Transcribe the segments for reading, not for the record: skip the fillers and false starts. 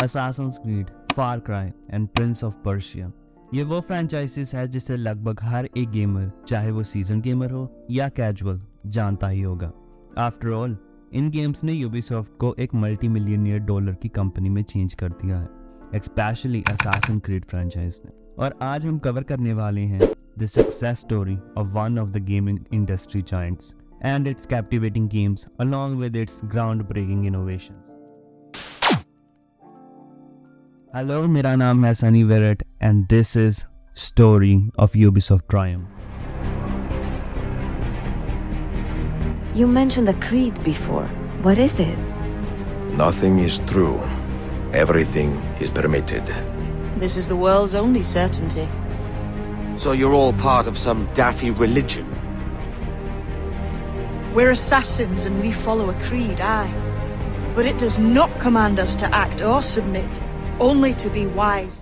Assassin's Creed, Far Cry and Prince of Persia। ये वो franchises है जिसे लगभग हर एक गेमर, चाहे वो सीजन गेमर हो या कैजुअल, जानता ही होगा। आफ्टर ऑल, इन गेम्स ने यूबीसॉफ्ट को एक मल्टी मिलियनियर डॉलर की कंपनी में चेंज कर दिया है, स्पेशली Assassin's Creed फ्रेंचाइज ने। और आज हम कवर करने वाले हैं the success story of one of the gaming industry giants and its captivating games along with its groundbreaking innovations. Hello, मेरा नाम है Sunny वेरेट and this is Story of Ubisoft Triumph. You mentioned the creed before. What is it? Nothing is true. Everything is permitted. This is the world's only certainty. So you're all part of some daffy religion? We're assassins and we follow a creed, aye. But it does not command us to act or submit, only to be wise.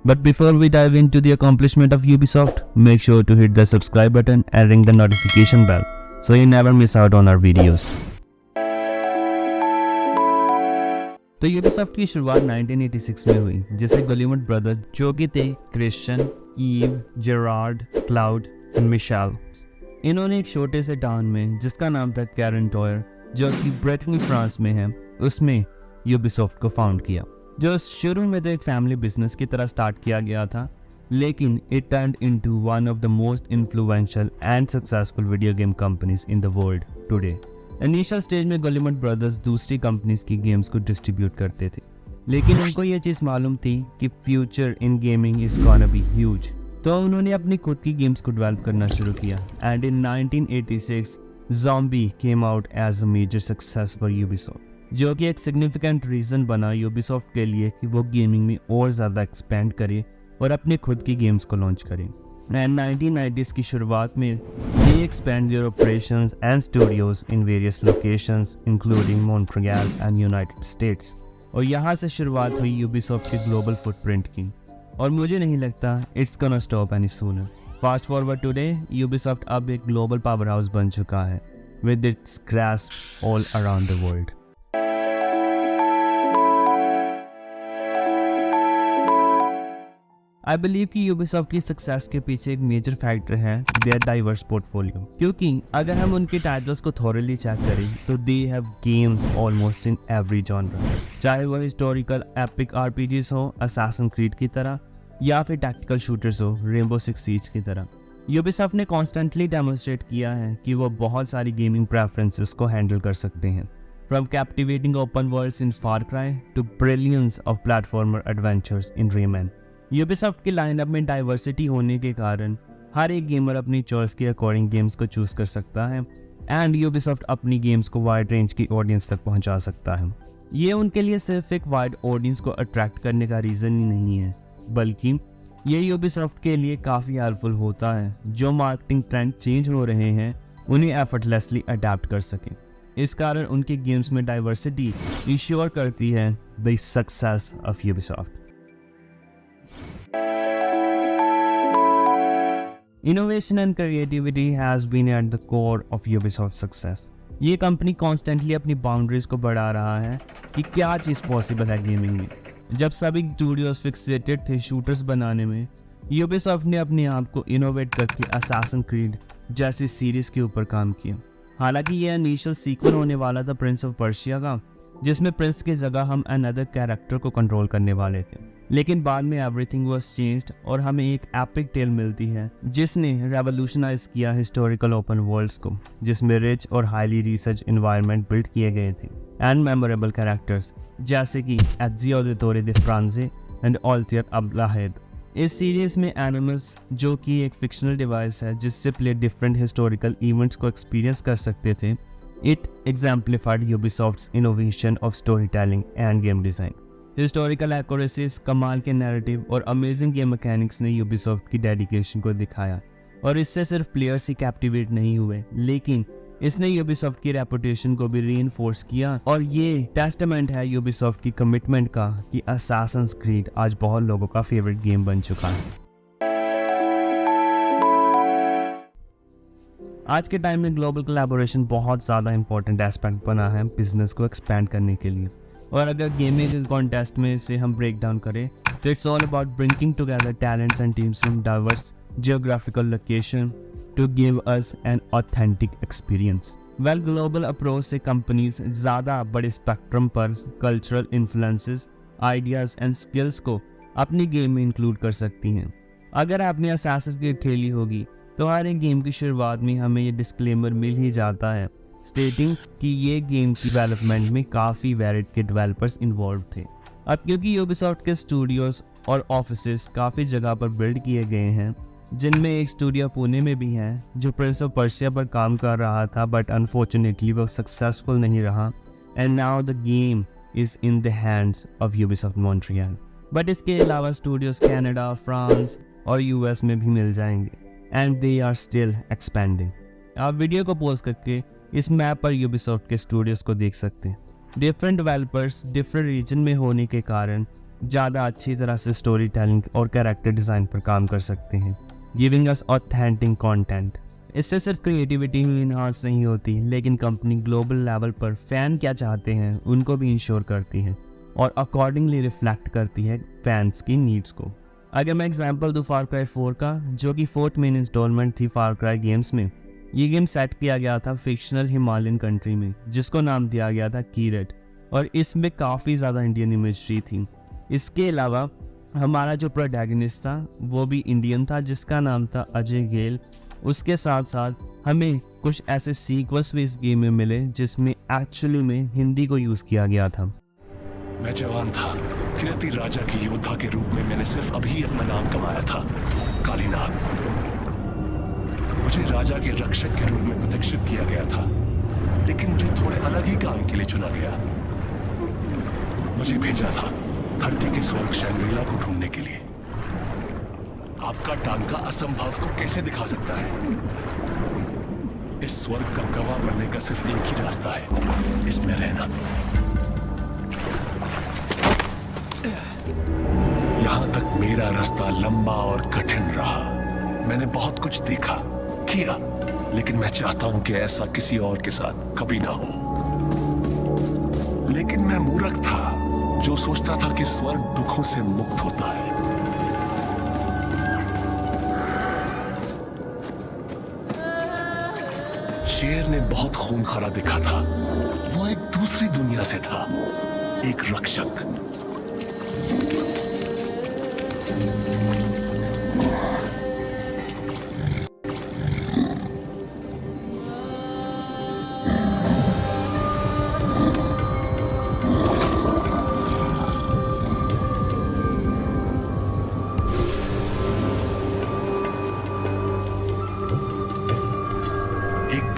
But before we dive into the accomplishment of Ubisoft, make sure to hit the subscribe button and ring the notification bell so you never miss out on our videos. तो Ubisoft की शुरुआत 1986 में हुई, जिसे गुलिवर्ट brother जो कि थे Christian, ewe, Gerrard, cloud और मिशेल, इन्होंने एक छोटे से टाउन में जिसका नाम था कैरेंटोयर, जो कि ब्रेटनी फ्रांस में है, उसमें यूबीसॉफ्ट को फाउंड किया, जो शुरू में तो एक फैमिली बिजनेस की तरह स्टार्ट किया गया था, लेकिन it turned into one of the most influential and successful video game companies in the world today. Initial stage में गुलिवर्ट ब्रदर्स दूसरी कंपनीज की गेम्स को डिस्ट्रीब्यूट करते थे, लेकिन उनको ये चीज़ मालूम थी कि future in gaming is gonna be huge, तो उन्होंने अपनी खुद की गेम्स को डेवलप करना शुरू किया। And in 1986 zombie came out as a major success for Ubisoft, जो कि एक सिग्निफिकेंट रीज़न बना यूबीसॉफ्ट के लिए कि वो गेमिंग में और ज़्यादा एक्सपेंड करे और अपने खुद की गेम्स को लॉन्च करे। एंड 1990s की शुरुआत में they expand their operations and studios in various locations including Montreal and United States, और यहाँ से शुरुआत हुई यूबीसॉफ्ट के ग्लोबल फुटप्रिंट की, और मुझे नहीं लगता it's gonna stop any sooner. Fast forward today, Ubisoft अब एक ग्लोबल पावर हाउस बन चुका है with its grasp all around the world. I believe कि यूबीसॉफ्ट की सक्सेस के पीछे एक मेजर फैक्टर है देयर डाइवर्स पोर्टफोलियो, क्योंकि अगर हम उनके टाइटल्स को थॉरली चेक करें तो they have games almost in every genre, चाहे वो हिस्टोरिकल एपिक आरपीजीज हो असैसिन क्रीड की तरह, या फिर टैक्टिकल शूटर्स हो रेनबो सिक्स सीज की तरह। यूबीसॉफ्ट ने कॉन्स्टेंटली डेमोन्स्ट्रेट किया है कि वो बहुत सारी गेमिंग प्रेफरेंसेस को हैंडल कर सकते हैं, from captivating open worlds in Far Cry to brilliance of platformer adventures in Rayman. Ubisoft की लाइनअप में डाइवर्सिटी होने के कारण हर एक गेमर अपनी चॉइस के अकॉर्डिंग गेम्स को चूज कर सकता है, एंड यूबीसॉफ्ट अपनी गेम्स को वाइड रेंज की ऑडियंस तक पहुंचा सकता है। ये उनके लिए सिर्फ एक वाइड ऑडियंस को अट्रैक्ट करने का रीज़न ही नहीं है, बल्कि ये यूबीसॉफ्ट के लिए काफ़ी हेल्पफुल होता है जो मार्केटिंग ट्रेंड चेंज हो रहे हैं उन्हें एफर्टलेसली अडेप्ट कर सकें। इस कारण उनके गेम्स में डाइवर्सिटी इंश्योर करती है the success of Ubisoft. Innovation and creativity has been at the core of Ubisoft's success. ये कंपनी कॉन्स्टेंटली अपनी बाउंड्रीज को बढ़ा रहा है कि क्या चीज़ पॉसिबल है गेमिंग में। जब सभी स्टूडियोज फिक्सेटेड थे शूटर्स बनाने में, यूबीसॉफ्ट ने अपने आप को इनोवेट करके Assassin's Creed जैसी सीरीज के ऊपर काम किया। हालांकि यह इनिशियल सीक्वल होने वाला था प्रिंस ऑफ पर्शिया का, जिसमें प्रिंस की जगह हम अनदर कैरेक्टर को कंट्रोल करने वाले थे, लेकिन बाद में एवरीथिंग वाज चेंज्ड और हमें एक एपिक टेल मिलती है जिसने रेवोल्यूशनाइज किया हिस्टोरिकल ओपन वर्ल्ड्स को, जिसमें रिच और हाईली रिसर्च एनवायरनमेंट बिल्ड किए गए थे एंड मेमोरेबल कैरेक्टर्स जैसे कि एज़ियो दे तोरे दे फ्रांजे एंड ऑल्टियर अब्लाहेद। इस सीरीज में एनिमल्स, जो कि एक फिक्शनल डिवाइस है जिससे प्ले डिफरेंट हिस्टोरिकल इवेंट्स को एक्सपीरियंस कर सकते थे, it exemplified Ubisoft's innovation of story telling and game design. Historical accuracies, कमाल के नैरेटिव और अमेजिंग गेम मैकेनिक्स ने यूबीसॉफ्ट की डेडिकेशन को दिखाया, और इससे सिर्फ प्लेयर्स ही कैप्टिवेट नहीं हुए, लेकिन इसने यूबीसॉफ्ट की रेपुटेशन को भी रीइंफोर्स किया, और ये टेस्टामेंट है यूबीसॉफ्ट की कमिटमेंट का कि Assassin's Creed आज बहुत लोगों का फेवरेट गेम बन चुका है। आज के टाइम में ग्लोबल कोलैबोरेशन बहुत ज़्यादा इंपॉर्टेंट एस्पेक्ट बना है बिजनेस को एक्सपैंड करने के लिए, और अगर गेमिंग कॉन्टेस्ट में इसे हम ब्रेक डाउन करें तो it's all about bringing together talents and teams from diverse geographical location to give us an authentic experience. Well, global approach से कंपनीज ज़्यादा बड़े स्पेक्ट्रम पर cultural influences, ideas and skills को अपनी गेम में include कर सकती हैं। अगर आपने असैसिन्स क्रीड खेली होगी तो हर एक गेम की शुरुआत में हमें ये डिस्क्लेमर मिल ही जाता है स्टेटिंग कि ये गेम की डेवलपमेंट में काफ़ी वैराइड के डेवलपर्स इन्वॉल्व थे। अब क्योंकि यूबीसॉफ्ट के स्टूडियोज़ और ऑफिसेस काफ़ी जगह पर बिल्ड किए गए हैं, जिनमें एक स्टूडियो पुणे में भी है जो प्रिंस ऑफ पर्शिया पर काम कर रहा था, बट अनफॉर्चुनेटली वो सक्सेसफुल नहीं रहा and now the game is in the hands of Ubisoft Montreal. But इसके अलावा स्टूडियोज़ कनाडा, फ्रांस और यूएस में भी मिल जाएंगे and they are still expanding. आप वीडियो को पॉज करके इस मैप पर यूबीसॉफ्ट के स्टूडियोज़ को देख सकते हैं। डिफरेंट डेवलपर्स डिफरेंट रीजन में होने के कारण ज़्यादा अच्छी तरह से स्टोरी टेलिंग और कैरेक्टर डिज़ाइन पर काम कर सकते हैं, गिविंग अस ऑथेंटिक कंटेंट। इससे सिर्फ क्रिएटिविटी ही इन्हांस नहीं होती, लेकिन कंपनी ग्लोबल लेवल पर फैन क्या चाहते हैं उनको भी इंश्योर करती है और अकॉर्डिंगली रिफ्लेक्ट करती है फैंस की नीड्स को। अगर मैं एग्जांपल दूँ फार क्राई 4 का, जो कि 4th मेन इंस्टॉलमेंट थी फार क्राई गेम्स में, ये गेम सेट किया गया था फिक्शनल हिमालयन कंट्री में जिसको नाम दिया गया था कीरेट, और इसमें काफ़ी ज़्यादा इंडियन इमेजरी थी। इसके अलावा हमारा जो प्रोटैगनिस्ट था वो भी इंडियन था जिसका नाम था अजय गेल। उसके साथ साथ हमें कुछ ऐसे सीक्वेंस भी इस गेम में मिले जिसमें एक्चुअली में हिंदी को यूज़ किया गया था। मैं जवान था, किरती राजा के योद्धा के रूप में मैंने सिर्फ अभी अपना नाम कमाया था, कालीनाग। मुझे राजा के रक्षक के रूप में प्रतिष्ठित किया गया था, लेकिन मुझे थोड़े अलग ही काम के लिए चुना गया। मुझे भेजा था धरती के स्वर्ग शैंग्रीला को ढूंढने के लिए। आपका टांका असंभव को कैसे दिखा सकता है? इस स्वर्ग का गवाह बनने का सिर्फ एक ही रास्ता है, इसमें रहना। यहां तक मेरा रास्ता लंबा और कठिन रहा। मैंने बहुत कुछ देखा, किया, लेकिन मैं चाहता हूं कि ऐसा किसी और के साथ कभी ना हो। लेकिन मैं मूर्ख था जो सोचता था कि स्वर्ग दुखों से मुक्त होता है। शेर ने बहुत खून खरा दिखा था। वो एक दूसरी दुनिया से था, एक रक्षक।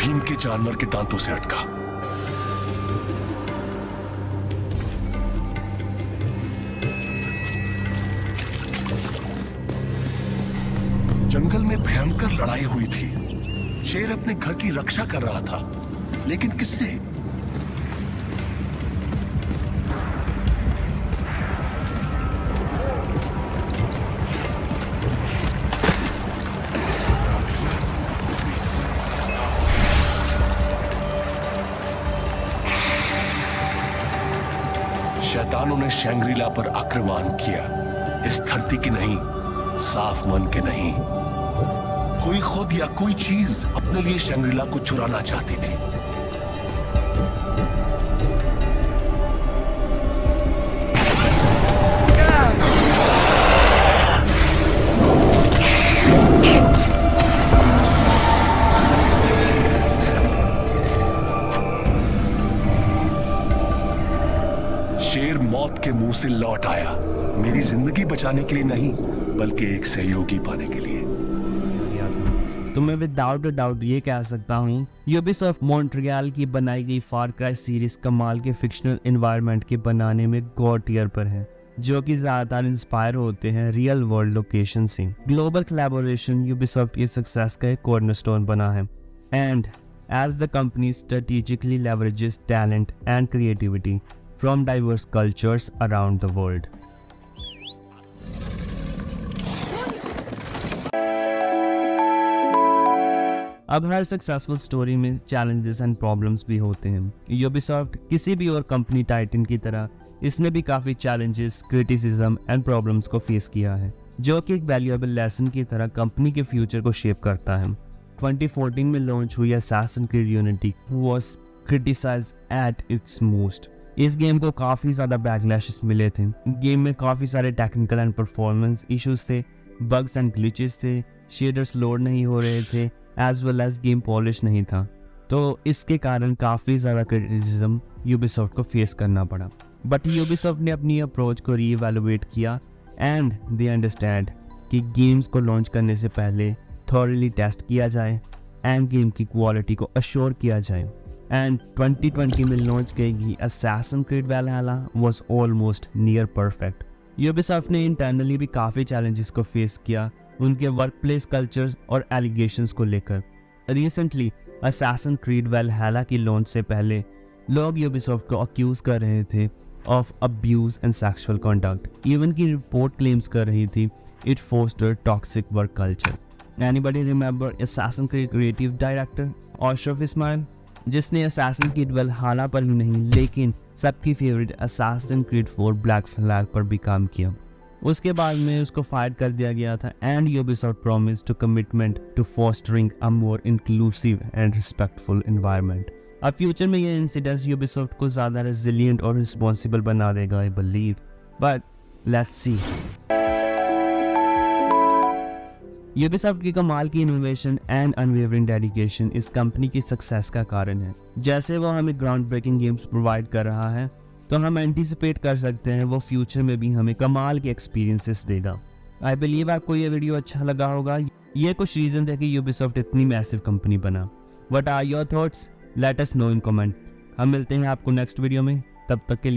भीम के जानवर के दांतों से अटका। जंगल में भयंकर लड़ाई हुई थी। शेर अपने घर की रक्षा कर रहा था, लेकिन किससे? शैतानों ने शैंग्रीला पर आक्रमण किया। इस धरती के नहीं, साफ मन के नहीं। कोई खुद या कोई चीज अपने लिए शैंग्रीला को चुराना चाहती थी। शेर मौत के मुंह से लौट आया, मेरी जिंदगी बचाने के लिए नहीं, बल्कि एक सहयोगी पाने के लिए। तो मैं विदाउट अ डाउट ये कह सकता हूँ यूबीसॉफ्ट मॉन्ट्रियल की बनाई गई फार क्राई सीरीज कमाल के फिक्शनल एनवायरनमेंट के बनाने में गॉड टियर पर है, जो कि ज़्यादातर इंस्पायर होते हैं रियल वर्ल्ड लोकेशन से। ग्लोबल कोलैबोरेशन यूबीसॉफ्ट की सक्सेस का एक कॉर्नरस्टोन बना है, and as the company strategically leverages talent and creativity from diverse cultures around the world. अब हर सक्सेसफुल स्टोरी में चैलेंजेस एंड प्रॉब्लम्स भी होते हैं। यूबीसॉफ्ट किसी भी और कंपनी टाइटन की तरह इसने भी काफ़ी चैलेंजेस, क्रिटिसिज्म एंड प्रॉब्लम्स को फेस किया है, जो कि एक वैल्यूएबल लेसन की तरह कंपनी के फ्यूचर को शेप करता है। 2014 में लॉन्च हुई Assassin's Creed Unity was criticized at its most। इस गेम को काफ़ी ज़्यादा बैकलैशेस मिले थे। गेम में काफ़ी सारे टेक्निकल एंड परफॉर्मेंस इश्यूज थे, बग्स एंड ग्लिचेस थे, शेडर्स लोड नहीं हो रहे थे, as well as game polish नहीं था। तो इसके कारण काफ़ी ज़्यादा क्रिटिसिज्म यूबीसॉफ्ट को फेस करना पड़ा। बट यूबीसॉफ्ट ने अपनी अप्रोच को रीइवैल्यूएट किया एंड दे अंडरस्टैंड कि गेम्स को लॉन्च करने से पहले थॉरली टेस्ट किया जाए एंड गेम की क्वालिटी को अश्योर किया जाए। एंड 2020 में लॉन्च की गई Assassin's Creed Valhalla was almost near perfect। Ubisoft ने इंटरनली भी काफ़ी चैलेंजेस को फेस किया उनके वर्कप्लेस कल्चर और एलिगेशंस को लेकर। रिसेंटली Assassin's Creed Valhalla की लॉन्च से पहले लोग यूबीसॉफ्ट को अक्यूज कर रहे थे of abuse and sexual conduct. Even की रिपोर्ट क्लेम्स कर रही थी it foster toxic work culture. Anybody remember Assassin's Creed creative director Ashraf Ismail, जिसने Assassin's Creed Valhalla पर ही नहीं लेकिन सबकी favourite Assassin's Creed 4 black flag पर भी काम किया। उसके बाद में उसको फायर कर दिया गया था and Ubisoft promise to commitment to fostering a more inclusive and respectful environment. अब फ्यूचर में ये इंसिडेंट्स यूबीसॉफ्ट को ज़्यादा रेजिलिएंट और रिस्पॉन्सिबल बना देगा, I believe, but let's see. Ubisoft की कमाल की इनोवेशन एंड अनवेवरिंग डेडिकेशन इस कंपनी की सक्सेस का कारण है। जैसे वो हमें ग्राउंड ब्रेकिंग गेम्स प्रोवाइड कर रहा है, तो हम एंटीसिपेट कर सकते हैं वो फ्यूचर में भी हमें कमाल के एक्सपीरियंसेस देगा। आई बिलीव आपको ये वीडियो अच्छा लगा होगा। ये कुछ रीजन थे कि यूबीसॉफ्ट इतनी मैसिव कंपनी बना। What are your thoughts? Let us know in comment. हम मिलते हैं आपको नेक्स्ट वीडियो में, तब तक के लिए